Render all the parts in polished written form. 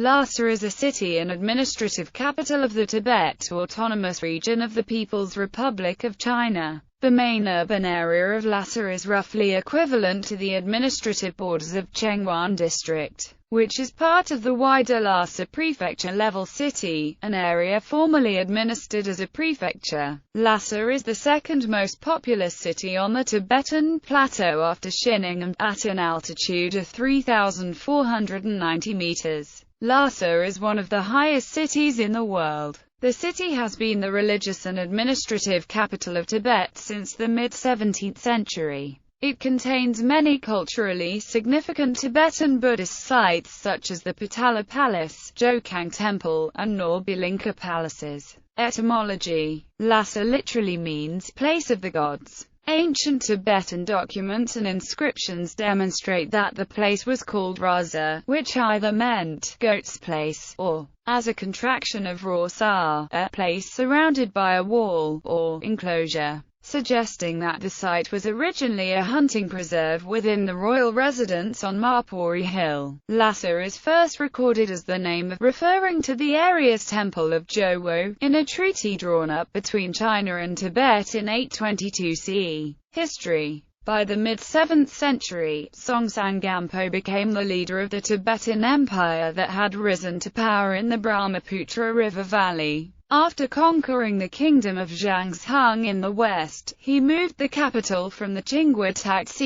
Lhasa is a city and administrative capital of the Tibet Autonomous Region of the People's Republic of China. The main urban area of Lhasa is roughly equivalent to the administrative borders of Chengguan District, which is part of the wider Lhasa prefecture-level city, an area formerly administered as a prefecture. Lhasa is the second most populous city on the Tibetan plateau after Xining, at an altitude of 3,490 meters. Lhasa is one of the highest cities in the world. The city has been the religious and administrative capital of Tibet since the mid-17th century. It contains many culturally significant Tibetan Buddhist sites such as the Potala Palace, Jokang Temple, and Norbulinka Palaces. Etymology: Lhasa literally means place of the gods. Ancient Tibetan documents and inscriptions demonstrate that the place was called Raza, which either meant goat's place, or, as a contraction of Rasa, a place surrounded by a wall, or enclosure, suggesting that the site was originally a hunting preserve within the royal residence on Marpuri Hill. Lhasa is first recorded as the name referring to the area's temple of Jowo, in a treaty drawn up between China and Tibet in 822 CE. History: by the mid-7th century, Songtsen Gampo became the leader of the Tibetan Empire that had risen to power in the Brahmaputra River Valley. After conquering the kingdom of Zhangzhung in the west, he moved the capital from the Chingwa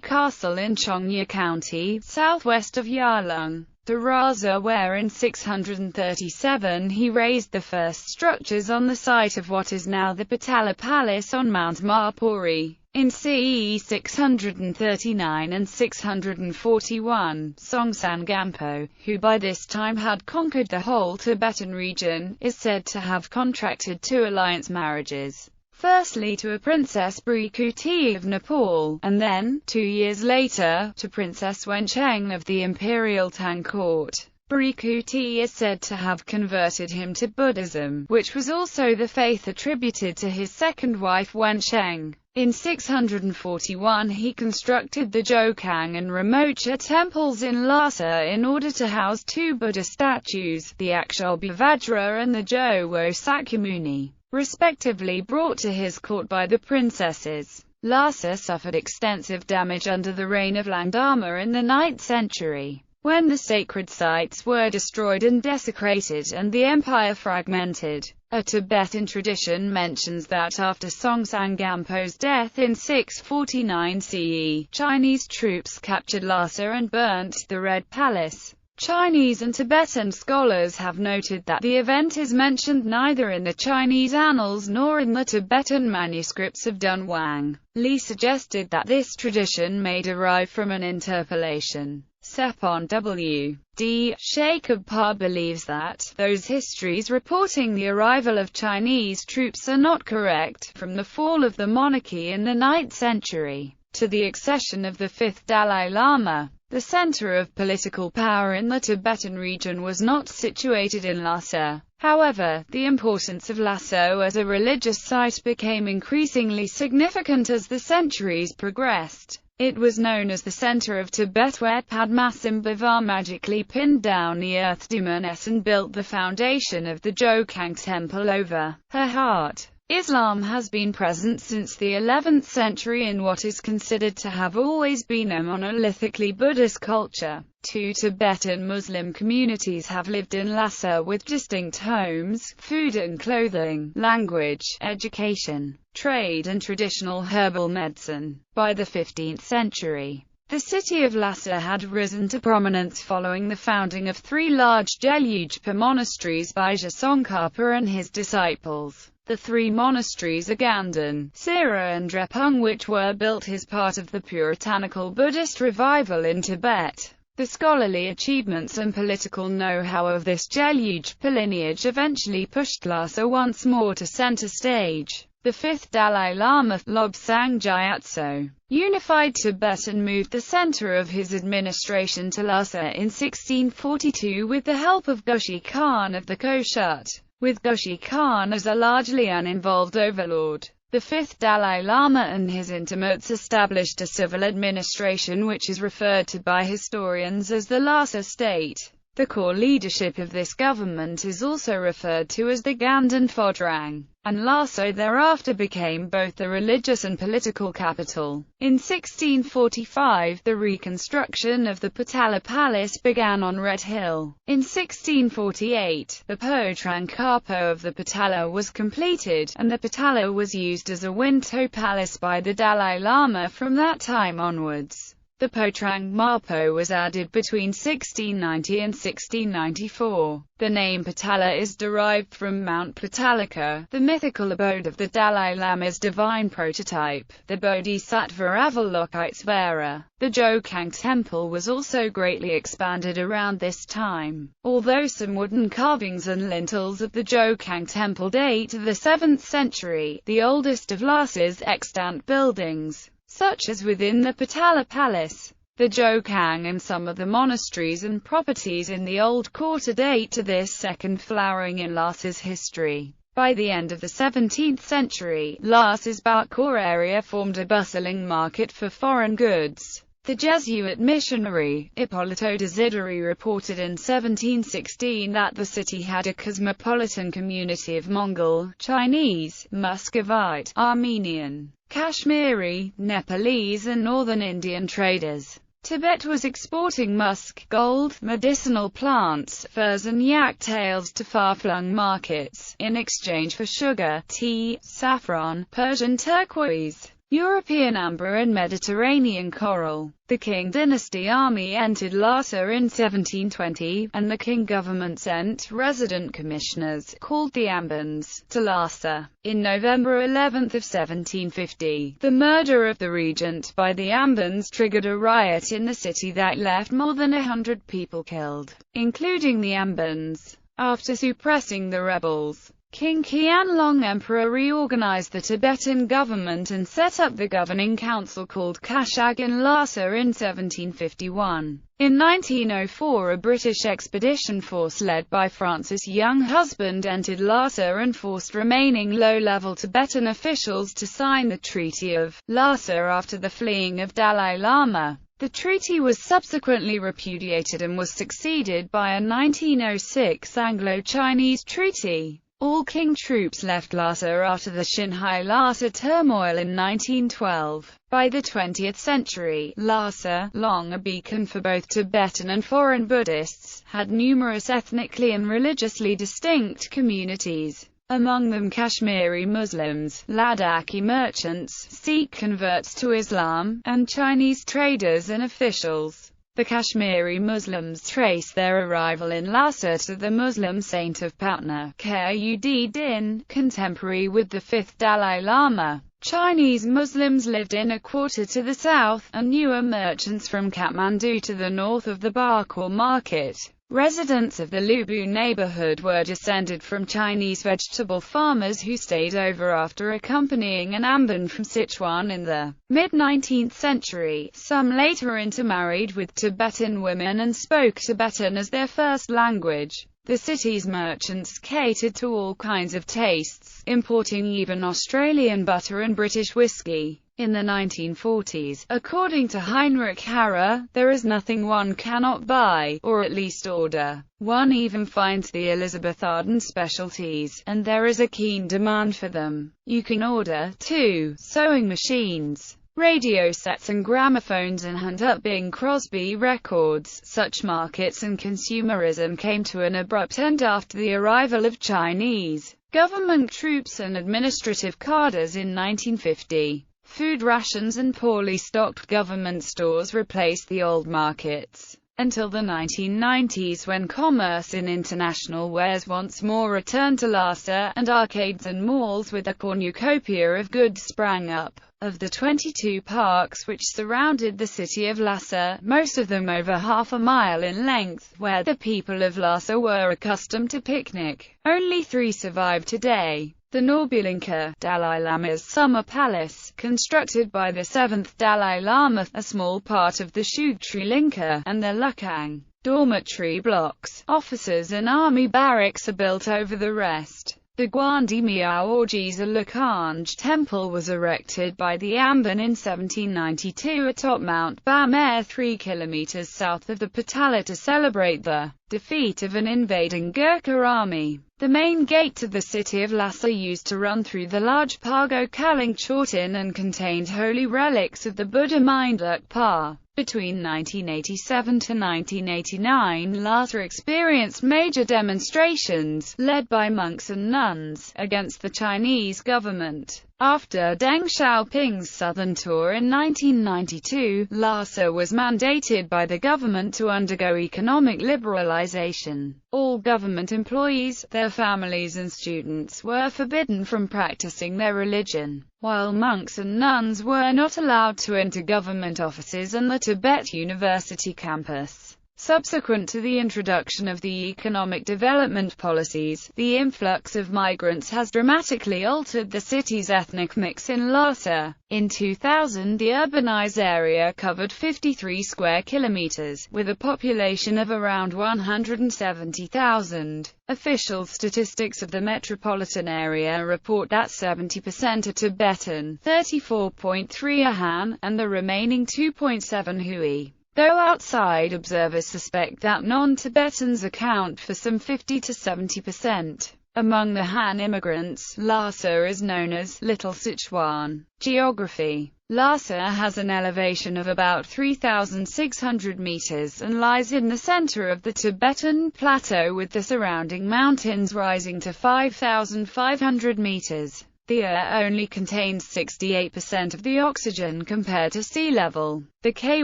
Castle in Chongya County, southwest of Yarlung, to Raza, where in 637 he raised the first structures on the site of what is now the Potala Palace on Mount Marpuri. In CE 639 and 641, Songtsen Gampo, who by this time had conquered the whole Tibetan region, is said to have contracted two alliance marriages. Firstly to a Princess Brikuti of Nepal, and then, 2 years later, to Princess Wencheng of the Imperial Tang court. Brikuti is said to have converted him to Buddhism, which was also the faith attributed to his second wife Wencheng. In 641 he constructed the Jokang and Ramocha temples in Lhasa in order to house two Buddha statues, the Akshobhya and the Jowo Sakyamuni, respectively, brought to his court by the princesses. Lhasa suffered extensive damage under the reign of Langdama in the 9th century, when the sacred sites were destroyed and desecrated and the empire fragmented. A Tibetan tradition mentions that after Songtsen Gampo's death in 649 CE, Chinese troops captured Lhasa and burnt the Red Palace. Chinese and Tibetan scholars have noted that the event is mentioned neither in the Chinese annals nor in the Tibetan manuscripts of Dunhuang. Li suggested that this tradition may derive from an interpolation. Sepon W.D. Shakab believes that those histories reporting the arrival of Chinese troops are not correct. From the fall of the monarchy in the 9th century to the accession of the 5th Dalai Lama, the center of political power in the Tibetan region was not situated in Lhasa. However, the importance of Lhasa as a religious site became increasingly significant as the centuries progressed. It was known as the center of Tibet, where Padmasambhava magically pinned down the earth demoness and built the foundation of the Jokang temple over her heart. Islam has been present since the 11th century in what is considered to have always been a monolithically Buddhist culture. Two Tibetan Muslim communities have lived in Lhasa with distinct homes, food and clothing, language, education, trade and traditional herbal medicine. By the 15th century, the city of Lhasa had risen to prominence following the founding of three large Gelugpa monasteries by Tsongkhapa and his disciples. The three monasteries Agandan, Sira and Drepung, which were built as part of the puritanical Buddhist revival in Tibet. The scholarly achievements and political know-how of this Gelugpa lineage eventually pushed Lhasa once more to center stage. The 5th Dalai Lama, Lobsang Gyatso, unified Tibet and moved the center of his administration to Lhasa in 1642 with the help of Goshi Khan of the Koshut. With Goshi Khan as a largely uninvolved overlord, the 5th Dalai Lama and his intimates established a civil administration which is referred to by historians as the Lhasa state. The core leadership of this government is also referred to as the Ganden Phodrang, and Lhasa thereafter became both the religious and political capital. In 1645, the reconstruction of the Potala Palace began on Red Hill. In 1648, the Phodrang Kapo of the Potala was completed, and the Potala was used as a Winto palace by the Dalai Lama from that time onwards. The Phodrang Mapo was added between 1690 and 1694. The name Potala is derived from Mount Potalaca, the mythical abode of the Dalai Lama's divine prototype, the Bodhisattva Avalokitesvara. The Jokang temple was also greatly expanded around this time. Although some wooden carvings and lintels of the Jokang temple date to the 7th century, the oldest of Lhasa's extant buildings, such as within the Potala Palace, the Jokang and some of the monasteries and properties in the old quarter date to this second flowering in Lhasa's history. By the end of the 17th century, Lhasa's Bakor area formed a bustling market for foreign goods. The Jesuit missionary, Ippolito Desideri, reported in 1716 that the city had a cosmopolitan community of Mongol, Chinese, Muscovite, Armenian, Kashmiri, Nepalese and northern Indian traders. Tibet was exporting musk, gold, medicinal plants, furs and yak tails to far-flung markets, in exchange for sugar, tea, saffron, Persian turquoise, European amber and Mediterranean coral. The Qing dynasty army entered Lhasa in 1720, and the Qing government sent resident commissioners, called the Ambans, to Lhasa. In November 11 of 1750, the murder of the regent by the Ambans triggered a riot in the city that left more than 100 people killed, including the Ambans. After suppressing the rebels, King Qianlong Emperor reorganized the Tibetan government and set up the governing council called Kashag in Lhasa in 1751. In 1904, a British expedition force led by Francis Younghusband entered Lhasa and forced remaining low-level Tibetan officials to sign the Treaty of Lhasa after the fleeing of Dalai Lama. The treaty was subsequently repudiated and was succeeded by a 1906 Anglo-Chinese treaty. All Qing troops left Lhasa after the Xinhai Lhasa turmoil in 1912. By the 20th century, Lhasa, long a beacon for both Tibetan and foreign Buddhists, had numerous ethnically and religiously distinct communities. Among them Kashmiri Muslims, Ladakhi merchants, Sikh converts to Islam, and Chinese traders and officials. The Kashmiri Muslims trace their arrival in Lhasa to the Muslim saint of Patna, Qud-din, contemporary with the 5th Dalai Lama. Chinese Muslims lived in a quarter to the south, and newer merchants from Kathmandu to the north of the Bakor market. Residents of the Lubu neighborhood were descended from Chinese vegetable farmers who stayed over after accompanying an Amban from Sichuan in the mid-19th century. Some later intermarried with Tibetan women and spoke Tibetan as their first language. The city's merchants catered to all kinds of tastes, importing even Australian butter and British whiskey. In the 1940s, according to Heinrich Harrer, there is nothing one cannot buy, or at least order. One even finds the Elizabeth Arden specialties, and there is a keen demand for them. You can order, too, sewing machines, radio sets and gramophones and hunt up Bing Crosby records. Such markets and consumerism came to an abrupt end after the arrival of Chinese government troops and administrative cadres in 1950. Food rations and poorly stocked government stores replaced the old markets, until the 1990s when commerce in international wares once more returned to Lhasa, and arcades and malls with a cornucopia of goods sprang up. Of the 22 parks which surrounded the city of Lhasa, most of them over half a mile in length, where the people of Lhasa were accustomed to picnic, only 3 survive today. The Norbulinka, Dalai Lama's summer palace, constructed by the 7th Dalai Lama, a small part of the Shugtrilinka, and the Lukang, dormitory blocks, officers and army barracks are built over the rest. The Guandi Miao or Jiza Lakanj temple was erected by the Amban in 1792 atop Mount Bamere 3 kilometers south of the Patala to celebrate the defeat of an invading Gurkha army. The main gate to the city of Lhasa used to run through the large Pago Kaling Chortin and contained holy relics of the Buddha Minduk Pa. Between 1987 to 1989, Lhasa experienced major demonstrations, led by monks and nuns, against the Chinese government. After Deng Xiaoping's southern tour in 1992, Lhasa was mandated by the government to undergo economic liberalization. All government employees, their families and students were forbidden from practicing their religion, while monks and nuns were not allowed to enter government offices and the Tibet University campus. Subsequent to the introduction of the economic development policies, the influx of migrants has dramatically altered the city's ethnic mix in Lhasa. In 2000, the urbanized area covered 53 square kilometers, with a population of around 170,000. Official statistics of the metropolitan area report that 70% are Tibetan, 34.3% are Han, and the remaining 2.7% Hui. Though outside observers suspect that non-Tibetans account for some 50 to 70%. Among the Han immigrants, Lhasa is known as Little Sichuan. Geography. Lhasa has an elevation of about 3,600 meters and lies in the center of the Tibetan Plateau with the surrounding mountains rising to 5,500 meters. The air only contains 68% of the oxygen compared to sea level. The Kyi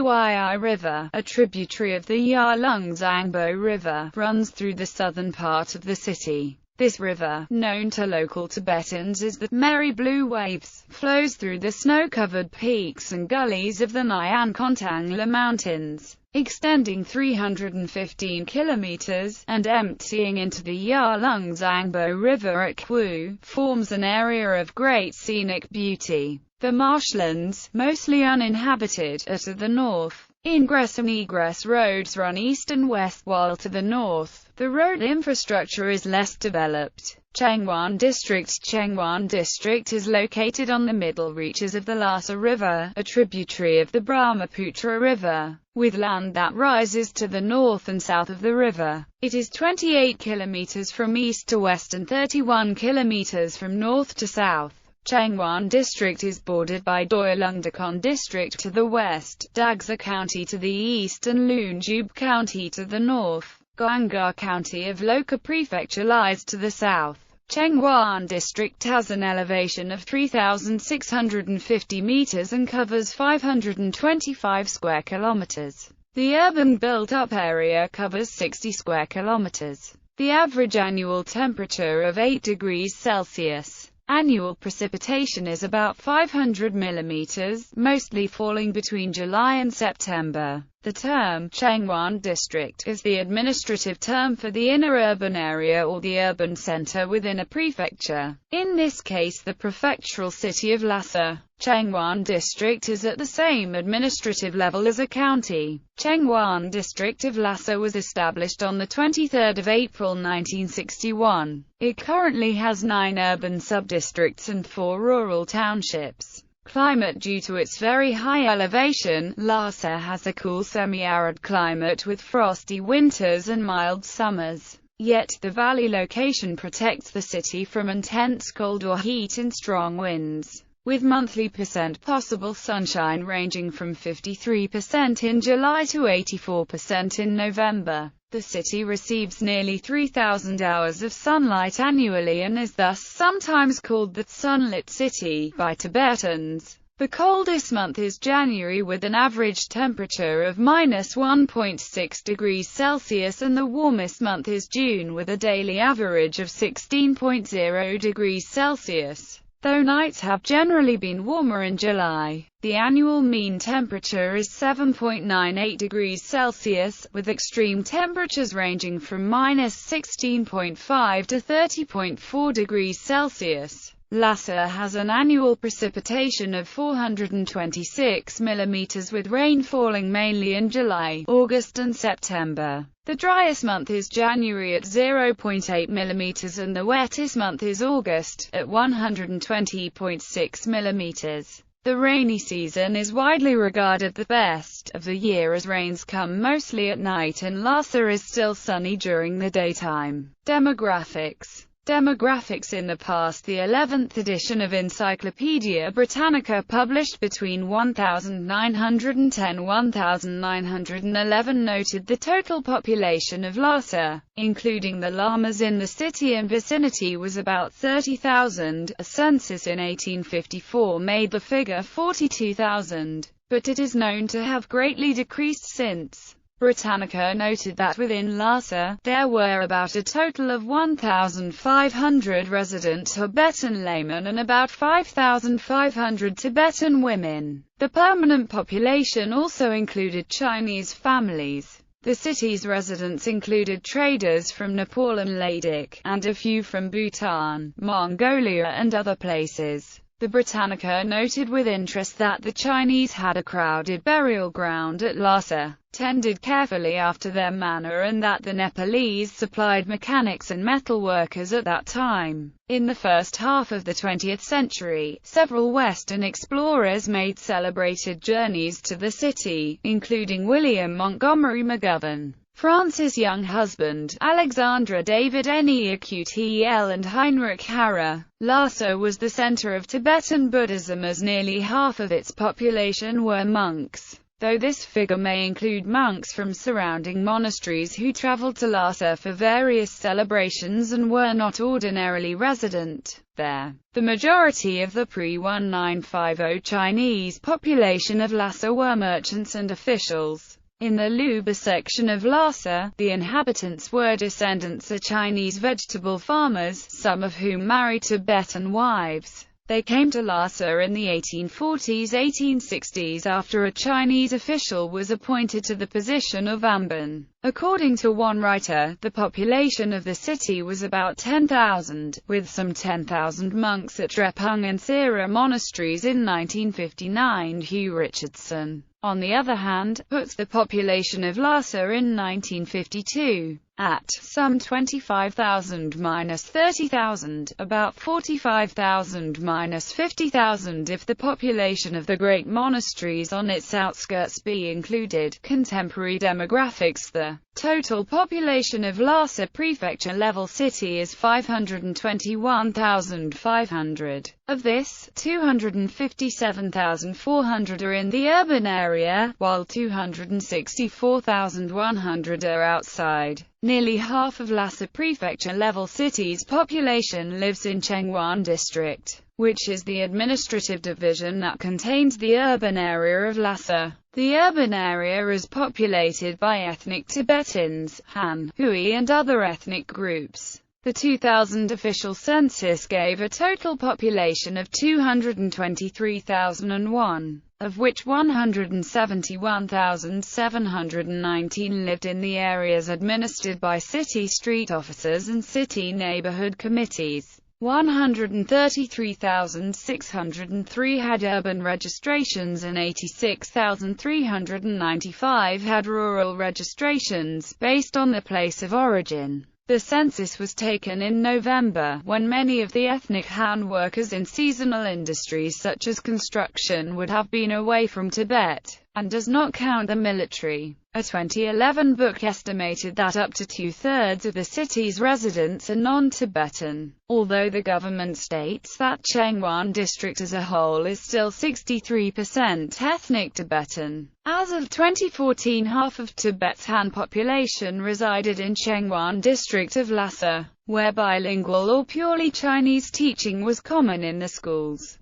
River, a tributary of the Yarlung Zangbo River, runs through the southern part of the city. This river, known to local Tibetans as the Merry Blue Waves, flows through the snow-covered peaks and gullies of the Nyan Kontangla Mountains, extending 315 kilometers, and emptying into the Yarlung Zangbo River at Kwu, forms an area of great scenic beauty. The marshlands, mostly uninhabited, are to the north. Ingress and egress roads run east and west, while to the north, the road infrastructure is less developed. Chengguan District is located on the middle reaches of the Lhasa River, a tributary of the Brahmaputra River, with land that rises to the north and south of the river. It is 28 kilometers from east to west and 31 kilometers from north to south. Chengguan District is bordered by Doilungdakon District to the west, Dagsa County to the east and Lunjub County to the north. Gwangar County of Loka Prefecture lies to the south. Chengguan District has an elevation of 3,650 meters and covers 525 square kilometers. The urban built-up area covers 60 square kilometers. The average annual temperature of 8 degrees Celsius. Annual precipitation is about 500 millimeters, mostly falling between July and September. The term Chengguan District is the administrative term for the inner urban area or the urban center within a prefecture. In this case, the prefectural city of Lhasa. Chengguan District is at the same administrative level as a county. Chengguan District of Lhasa was established on the 23rd of April 1961. It currently has 9 urban subdistricts and 4 rural townships. Climate. Due to its very high elevation, Lhasa has a cool semi-arid climate with frosty winters and mild summers. Yet, the valley location protects the city from intense cold or heat and strong winds, with monthly possible sunshine ranging from 53% in July to 84% in November. The city receives nearly 3,000 hours of sunlight annually and is thus sometimes called the sunlit city by Tibetans. The coldest month is January with an average temperature of -1.6 degrees Celsius and the warmest month is June with a daily average of 16.0 degrees Celsius. Though nights have generally been warmer in July, the annual mean temperature is 7.98 degrees Celsius, with extreme temperatures ranging from -16.5 to 30.4 degrees Celsius. Lhasa has an annual precipitation of 426 mm, with rain falling mainly in July, August and September. The driest month is January at 0.8 mm and the wettest month is August, at 120.6 mm. The rainy season is widely regarded the best of the year as rains come mostly at night and Lhasa is still sunny during the daytime. Demographics. In the past, the 11th edition of Encyclopaedia Britannica published between 1910–1911 noted the total population of Lhasa, including the Lamas in the city and vicinity, was about 30,000. A census in 1854 made the figure 42,000, but it is known to have greatly decreased since. Britannica noted that within Lhasa, there were about a total of 1,500 resident Tibetan laymen and about 5,500 Tibetan women. The permanent population also included Chinese families. The city's residents included traders from Nepal and Ladakh, and a few from Bhutan, Mongolia and other places. The Britannica noted with interest that the Chinese had a crowded burial ground at Lhasa, tended carefully after their manner, and that the Nepalese supplied mechanics and metal workers at that time. In the first half of the 20th century, several Western explorers made celebrated journeys to the city, including William Montgomery McGovern, France's young husband, Alexandra David Neacutel, and Heinrich Harrer. Lhasa was the center of Tibetan Buddhism, as nearly half of its population were monks, though this figure may include monks from surrounding monasteries who traveled to Lhasa for various celebrations and were not ordinarily resident there. The majority of the pre-1950 Chinese population of Lhasa were merchants and officials. In the Luba section of Lhasa, the inhabitants were descendants of Chinese vegetable farmers, some of whom married Tibetan wives. They came to Lhasa in the 1840s–1860s after a Chinese official was appointed to the position of Amban. According to one writer, the population of the city was about 10,000, with some 10,000 monks at Drepung and Thera monasteries in 1959. Hugh Richardson, on the other hand, puts the population of Lhasa in 1952 at some 25,000–30,000, about 45,000–50,000 if the population of the great monasteries on its outskirts be included. Contemporary demographics. The total population of Lhasa prefecture-level city is 521,500. Of this, 257,400 are in the urban area, while 264,100 are outside. Nearly half of Lhasa prefecture-level city's population lives in Chengguan District, which is the administrative division that contains the urban area of Lhasa. The urban area is populated by ethnic Tibetans, Han, Hui and other ethnic groups. The 2000 official census gave a total population of 223,001, of which 171,719 lived in the areas administered by city street officers and city neighborhood committees. 133,603 had urban registrations and 86,395 had rural registrations, based on the place of origin. The census was taken in November, when many of the ethnic Han workers in seasonal industries such as construction would have been away from Tibet, and does not count the military. A 2011 book estimated that up to two-thirds of the city's residents are non-Tibetan, although the government states that Chengguan District as a whole is still 63% ethnic Tibetan. As of 2014, half of Tibet's Han population resided in Chengguan District of Lhasa, where bilingual or purely Chinese teaching was common in the schools.